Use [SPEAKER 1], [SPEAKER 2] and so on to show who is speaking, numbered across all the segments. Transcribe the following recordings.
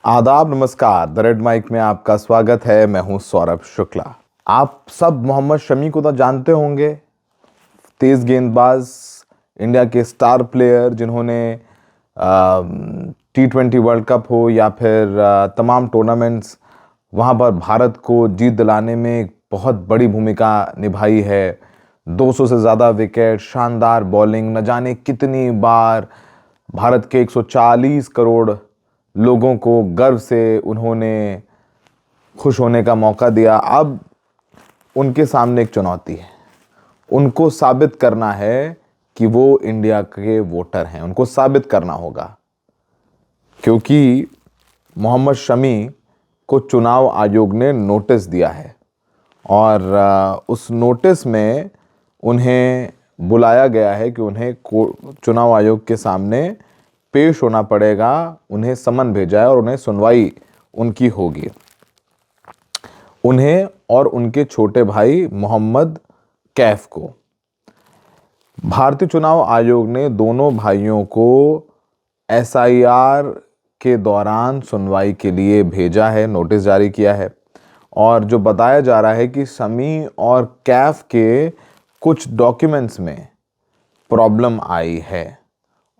[SPEAKER 1] आदाब, नमस्कार। The red mic में आपका स्वागत है। मैं हूं सौरभ शुक्ला। आप सब मोहम्मद शमी को तो जानते होंगे, तेज गेंदबाज, इंडिया के स्टार प्लेयर, जिन्होंने T20 वर्ल्ड कप हो या फिर तमाम टूर्नामेंट्स, वहां पर भारत को जीत दिलाने में एक बहुत बड़ी भूमिका निभाई है। 200 से ज़्यादा विकेट, शानदार बॉलिंग, न जाने कितनी बार भारत के 140 करोड़ लोगों को गर्व से उन्होंने खुश होने का मौका दिया। अब उनके सामने एक चुनौती है। उनको साबित करना है कि वो इंडिया के वोटर हैं। उनको साबित करना होगा, क्योंकि मोहम्मद शमी को चुनाव आयोग ने नोटिस दिया है और उस नोटिस में उन्हें बुलाया गया है कि उन्हें चुनाव आयोग के सामने पेश होना पड़ेगा। उन्हें समन भेजा है और उन्हें सुनवाई उनकी होगी। उन्हें और उनके छोटे भाई मोहम्मद कैफ को भारतीय चुनाव आयोग ने दोनों भाइयों को SIR के दौरान सुनवाई के लिए भेजा है, नोटिस जारी किया है। और जो बताया जा रहा है कि शमी और कैफ के कुछ डॉक्यूमेंट्स में प्रॉब्लम आई है।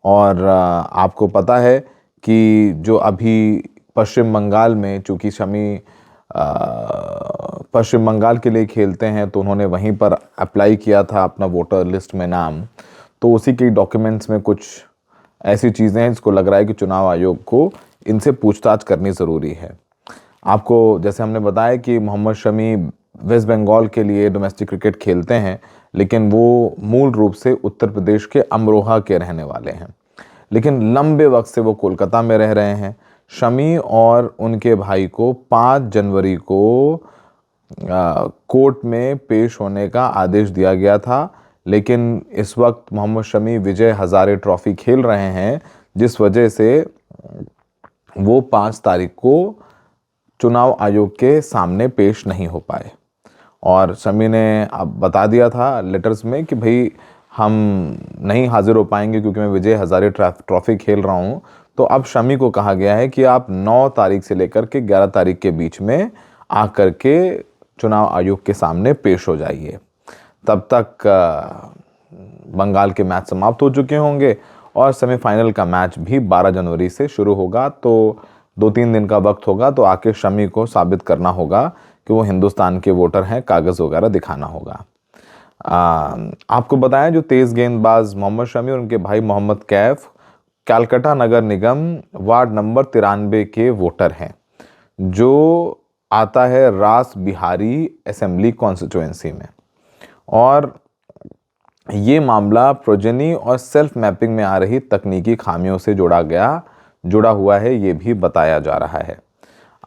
[SPEAKER 1] और आपको पता है कि जो अभी पश्चिम बंगाल में, चूंकि शमी पश्चिम बंगाल के लिए खेलते हैं, तो उन्होंने वहीं पर अप्लाई किया था अपना वोटर लिस्ट में नाम। तो उसी के डॉक्यूमेंट्स में कुछ ऐसी चीज़ें हैं जिसको लग रहा है कि चुनाव आयोग को इनसे पूछताछ करनी ज़रूरी है। आपको जैसे हमने बताया कि मोहम्मद शमी वेस्ट बंगाल के लिए डोमेस्टिक क्रिकेट खेलते हैं, लेकिन वो मूल रूप से उत्तर प्रदेश के अमरोहा के रहने वाले हैं, लेकिन लंबे वक्त से वो कोलकाता में रह रहे हैं। शमी और उनके भाई को 5 जनवरी को कोर्ट में पेश होने का आदेश दिया गया था, लेकिन इस वक्त मोहम्मद शमी विजय हजारे ट्रॉफी खेल रहे हैं, जिस वजह से वो 5 तारीख को चुनाव आयोग के सामने पेश नहीं हो पाए। और शमी ने अब बता दिया था लेटर्स में कि भाई हम नहीं हाजिर हो पाएंगे क्योंकि मैं विजय हजारे ट्रॉफी खेल रहा हूँ। तो अब शमी को कहा गया है कि आप 9 तारीख से लेकर के 11 तारीख के बीच में आकर के चुनाव आयोग के सामने पेश हो जाइए। तब तक बंगाल के मैच समाप्त हो चुके होंगे और सेमीफाइनल का मैच भी 12 जनवरी से शुरू होगा। तो 2-3 दिन का वक्त होगा। तो आके शमी को साबित करना होगा कि वो हिंदुस्तान के वोटर हैं, कागज़ वगैरह दिखाना होगा। आपको बताएं, जो तेज़ गेंदबाज मोहम्मद शमी और उनके भाई मोहम्मद कैफ कलकत्ता नगर निगम वार्ड नंबर 93 के वोटर हैं, जो आता है रास बिहारी असेंबली कॉन्स्टिट्यूएंसी में। और ये मामला प्रोजेनी और सेल्फ मैपिंग में आ रही तकनीकी खामियों से जुड़ा हुआ है, ये भी बताया जा रहा है।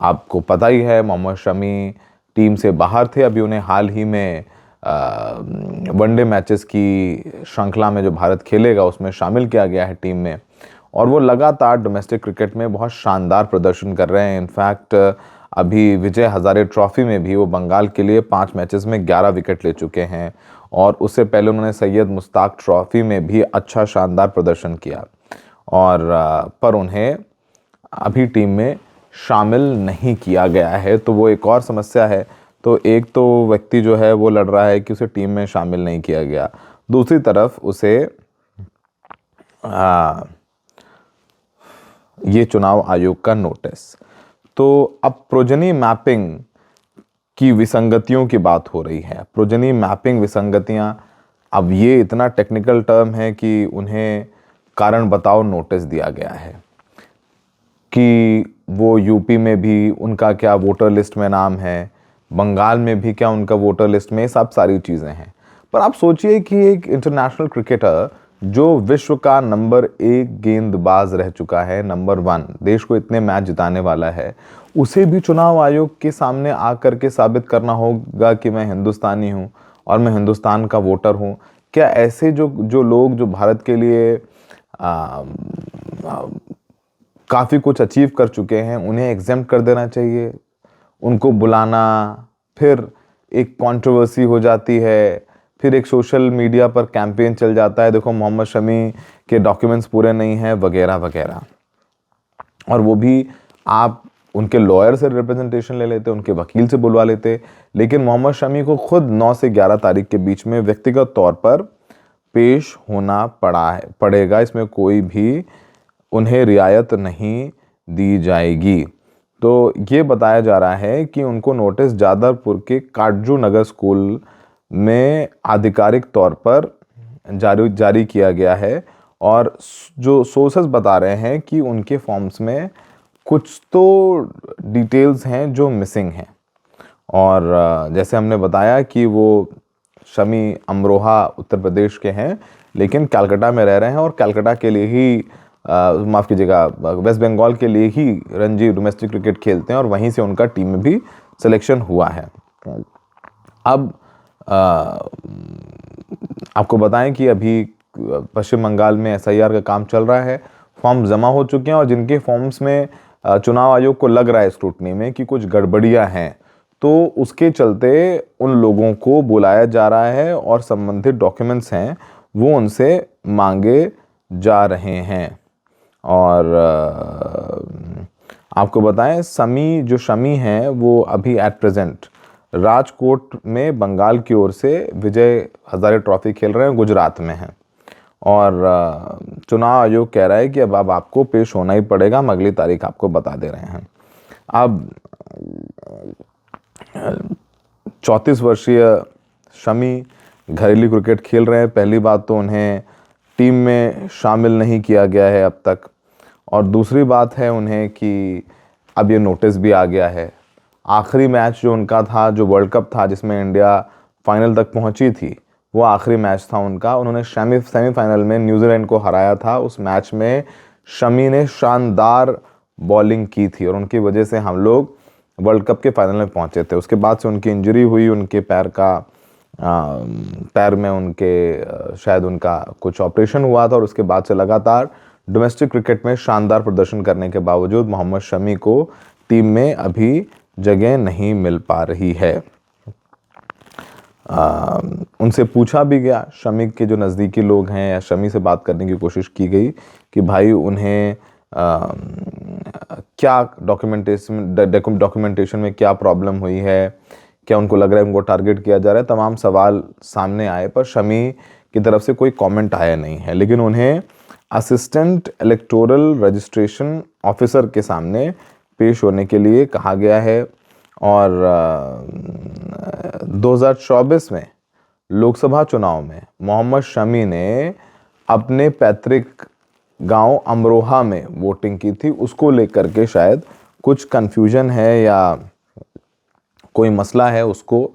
[SPEAKER 1] आपको पता ही है, मोहम्मद शमी टीम से बाहर थे। अभी उन्हें हाल ही में वनडे मैचेस की श्रृंखला में जो भारत खेलेगा उसमें शामिल किया गया है टीम में। और वो लगातार डोमेस्टिक क्रिकेट में बहुत शानदार प्रदर्शन कर रहे हैं। इनफैक्ट अभी विजय हजारे ट्रॉफी में भी वो बंगाल के लिए 5 मैचेस में 11 विकेट ले चुके हैं। और उससे पहले उन्होंने सैयद मुश्ताक ट्रॉफी में भी अच्छा शानदार प्रदर्शन किया। और पर उन्हें अभी टीम में शामिल नहीं किया गया है। तो वो एक और समस्या है। तो एक तो व्यक्ति जो है वो लड़ रहा है कि उसे टीम में शामिल नहीं किया गया, दूसरी तरफ उसे ये चुनाव आयोग का नोटिस। तो अब प्रोजेनी मैपिंग की विसंगतियों की बात हो रही है। प्रोजेनी मैपिंग विसंगतियां, अब ये इतना टेक्निकल टर्म है कि उन्हें कारण बताओ नोटिस दिया गया है कि वो यूपी में भी उनका क्या वोटर लिस्ट में नाम है, बंगाल में भी क्या उनका वोटर लिस्ट में, सब सारी चीज़ें हैं। पर आप सोचिए कि एक इंटरनेशनल क्रिकेटर जो विश्व का नंबर 1 गेंदबाज रह चुका है, नंबर 1, देश को इतने मैच जिताने वाला है, उसे भी चुनाव आयोग के सामने आकर के साबित करना होगा कि मैं हिंदुस्तानी हूँ और मैं हिंदुस्तान का वोटर हूँ। क्या ऐसे जो लोग जो भारत के लिए काफ़ी कुछ अचीव कर चुके हैं, उन्हें एग्जेम्प्ट कर देना चाहिए? उनको बुलाना, फिर एक कंट्रोवर्सी हो जाती है, फिर एक सोशल मीडिया पर कैंपेन चल जाता है, देखो मोहम्मद शमी के डॉक्यूमेंट्स पूरे नहीं हैं वगैरह वगैरह। और वो भी आप उनके लॉयर से रिप्रेजेंटेशन ले लेते, उनके वकील से बुलवा लेते, लेकिन मोहम्मद शमी को खुद 9 से 11 तारीख के बीच में व्यक्तिगत तौर पर पेश होना पड़ेगा। इसमें कोई भी उन्हें रियायत नहीं दी जाएगी। तो ये बताया जा रहा है कि उनको नोटिस जादरपुर के काटजू नगर स्कूल में आधिकारिक तौर पर जारी किया गया है, और जो सोर्सेस बता रहे हैं कि उनके फॉर्म्स में कुछ तो डिटेल्स हैं जो मिसिंग हैं। और जैसे हमने बताया कि वो शमी अमरोहा उत्तर प्रदेश के हैं, लेकिन कलकत्ता में रह रहे हैं, और कलकत्ता के लिए ही माफ़ कीजिएगा, वेस्ट बंगाल के लिए ही रणजी डोमेस्टिक क्रिकेट खेलते हैं, और वहीं से उनका टीम में भी सिलेक्शन हुआ है। अब आपको बताएं कि अभी पश्चिम बंगाल में SIR का काम चल रहा है, फॉर्म जमा हो चुके हैं, और जिनके फॉर्म्स में चुनाव आयोग को लग रहा है स्क्रूटनी में कि कुछ गड़बड़ियां हैं, तो उसके चलते उन लोगों को बुलाया जा रहा है और संबंधित डॉक्यूमेंट्स हैं वो उनसे मांगे जा रहे हैं। और आपको बताएं शमी हैं वो अभी एट प्रेजेंट राजकोट में बंगाल की ओर से विजय हजारे ट्रॉफी खेल रहे हैं, गुजरात में हैं, और चुनाव आयोग कह रहा है कि अब आपको पेश होना ही पड़ेगा, हम अगली तारीख आपको बता दे रहे हैं। अब 34 वर्षीय शमी घरेलू क्रिकेट खेल रहे हैं। पहली बात तो उन्हें टीम में शामिल नहीं किया गया है अब तक, और दूसरी बात है उन्हें कि अब ये नोटिस भी आ गया है। आखिरी मैच जो उनका था, जो वर्ल्ड कप था जिसमें इंडिया फाइनल तक पहुंची थी, वो आखिरी मैच था उनका। उन्होंने सेमीफाइनल में न्यूजीलैंड को हराया था। उस मैच में शमी ने शानदार बॉलिंग की थी, और उनकी वजह से हम लोग वर्ल्ड कप के फाइनल में पहुंचे थे। उसके बाद से उनकी इंजरी हुई, उनके पैर में उनके शायद उनका कुछ ऑपरेशन हुआ था, और उसके बाद से लगातार डोमेस्टिक क्रिकेट में शानदार प्रदर्शन करने के बावजूद मोहम्मद शमी को टीम में अभी जगह नहीं मिल पा रही है। उनसे पूछा भी गया, शमी के जो नज़दीकी लोग हैं या शमी से बात करने की कोशिश की गई कि भाई उन्हें क्या डॉक्यूमेंटेशन में क्या प्रॉब्लम हुई है, क्या उनको लग रहा है उनको टारगेट किया जा रहा है। तमाम सवाल सामने आए, पर शमी की तरफ से कोई कमेंट आया नहीं है, लेकिन उन्हें असिस्टेंट इलेक्टोरल रजिस्ट्रेशन ऑफिसर के सामने पेश होने के लिए कहा गया है। और 2024 में लोकसभा चुनाव में मोहम्मद शमी ने अपने पैतृक गांव अमरोहा में वोटिंग की थी, उसको लेकर के शायद कुछ कंफ्यूजन है या कोई मसला है, उसको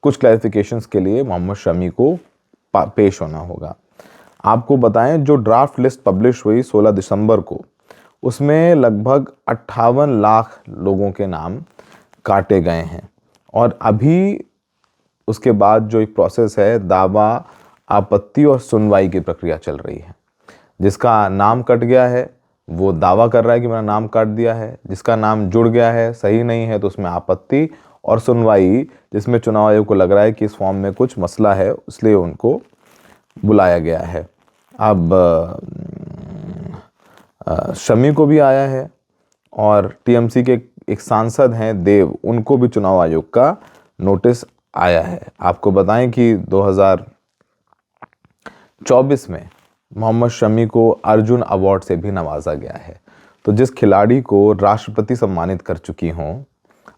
[SPEAKER 1] कुछ क्लैरिफिकेशंस के लिए मोहम्मद शमी को पेश होना होगा। आपको बताएं, जो ड्राफ्ट लिस्ट पब्लिश हुई 16 दिसंबर को, उसमें लगभग 58 लाख लोगों के नाम काटे गए हैं, और अभी उसके बाद जो एक प्रोसेस है, दावा, आपत्ति और सुनवाई की प्रक्रिया चल रही है। जिसका नाम कट गया है वो दावा कर रहा है कि मेरा नाम काट दिया है, जिसका नाम जुड़ गया है सही नहीं है तो उसमें आपत्ति, और सुनवाई जिसमें चुनाव आयोग को लग रहा है कि इस फॉर्म में कुछ मसला है, इसलिए उनको बुलाया गया है। अब शमी को भी आया है, और TMC के एक सांसद हैं देव, उनको भी चुनाव आयोग का नोटिस आया है। आपको बताएं कि 2024 में मोहम्मद शमी को अर्जुन अवार्ड से भी नवाजा गया है। तो जिस खिलाड़ी को राष्ट्रपति सम्मानित कर चुकी हों,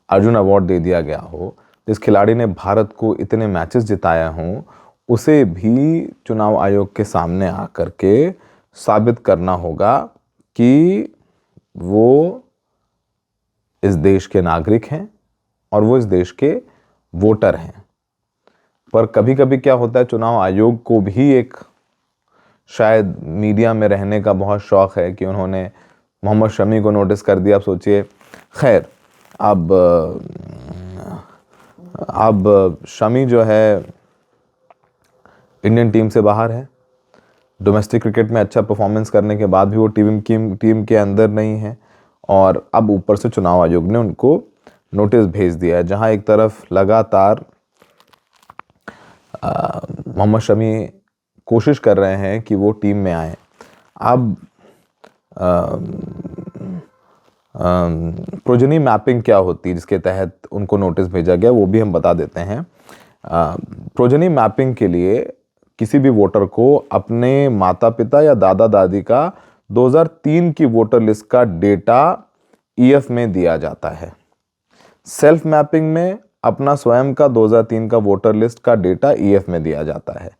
[SPEAKER 1] अर्जुन अवार्ड दे दिया गया हो, जिस खिलाड़ी ने भारत को इतने मैचेस जिताया हों, उसे भी चुनाव आयोग के सामने आकर के साबित करना होगा कि वो इस देश के नागरिक हैं और वो इस देश के वोटर हैं। पर कभी कभी क्या होता है, चुनाव आयोग को भी एक शायद मीडिया में रहने का बहुत शौक है कि उन्होंने मोहम्मद शमी को नोटिस कर दिया। आप सोचिए, खैर अब शमी जो है इंडियन टीम से बाहर है, डोमेस्टिक क्रिकेट में अच्छा परफॉर्मेंस करने के बाद भी वो टीम के अंदर नहीं है, और अब ऊपर से चुनाव आयोग ने उनको नोटिस भेज दिया है, जहां एक तरफ लगातार मोहम्मद शमी कोशिश कर रहे हैं कि वो टीम में आए। अब प्रोजनी मैपिंग क्या होती है जिसके तहत उनको नोटिस भेजा गया, वो भी हम बता देते हैं। प्रोजनी मैपिंग के लिए किसी भी वोटर को अपने माता पिता या दादा दादी का 2003 की वोटर लिस्ट का डेटा ईएफ में दिया जाता है। सेल्फ मैपिंग में अपना स्वयं का 2003 का वोटर लिस्ट का डेटा ईएफ में दिया जाता है।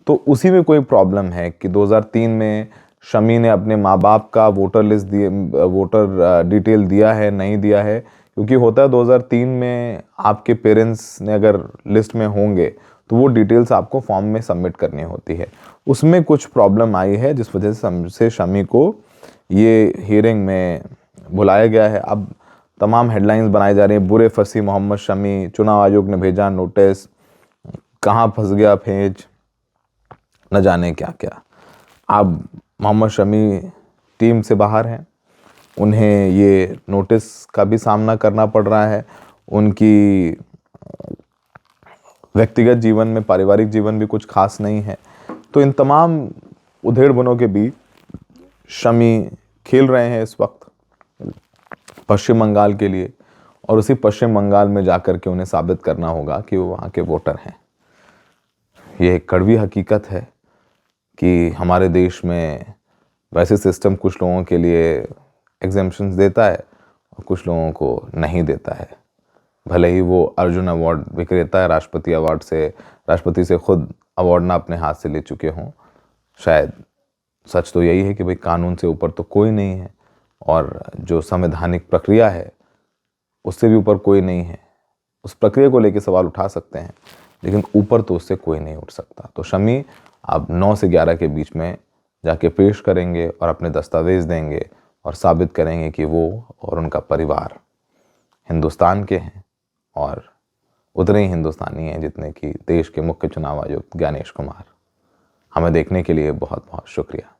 [SPEAKER 1] तो उसी में कोई प्रॉब्लम है कि 2003 में शमी ने अपने माँ बाप का वोटर लिस्ट दिए, वोटर डिटेल दिया है नहीं दिया है, क्योंकि होता है 2003 में आपके पेरेंट्स ने अगर लिस्ट में होंगे तो वो डिटेल्स आपको फॉर्म में सबमिट करनी होती है। उसमें कुछ प्रॉब्लम आई है जिस वजह से शमी को ये हियरिंग में बुलाया गया है। अब तमाम हेडलाइंस बनाई जा रही हैं, बुरे फंसी मोहम्मद शमी, चुनाव आयोग ने भेजा नोटिस, कहाँ फंस गया फेज, न जाने क्या क्या। अब मोहम्मद शमी टीम से बाहर हैं, उन्हें ये नोटिस का भी सामना करना पड़ रहा है। उनकी व्यक्तिगत जीवन में, पारिवारिक जीवन भी कुछ खास नहीं है। तो इन तमाम उधेड़ बुनों के बीच शमी खेल रहे हैं इस वक्त पश्चिम बंगाल के लिए, और उसी पश्चिम बंगाल में जाकर के उन्हें साबित करना होगा कि वो वहाँ के वोटर हैं। ये एक कड़वी हकीकत है कि हमारे देश में वैसे सिस्टम कुछ लोगों के लिए एग्जेम्पशंस देता है और कुछ लोगों को नहीं देता है। भले ही वो अर्जुन अवार्ड विक्रेता है, राष्ट्रपति से खुद अवार्ड ना अपने हाथ से ले चुके हों। शायद सच तो यही है कि भाई कानून से ऊपर तो कोई नहीं है, और जो संवैधानिक प्रक्रिया है उससे भी ऊपर कोई नहीं है। उस प्रक्रिया को लेकर सवाल उठा सकते हैं, लेकिन ऊपर तो उससे कोई नहीं उठ सकता। तो शमी अब 9 से 11 के बीच में जाके पेश करेंगे और अपने दस्तावेज देंगे और साबित करेंगे कि वो और उनका परिवार हिंदुस्तान के हैं, और उतने ही हिंदुस्तानी हैं जितने कि देश के मुख्य चुनाव आयुक्त ज्ञानेश कुमार। हमें देखने के लिए बहुत बहुत शुक्रिया।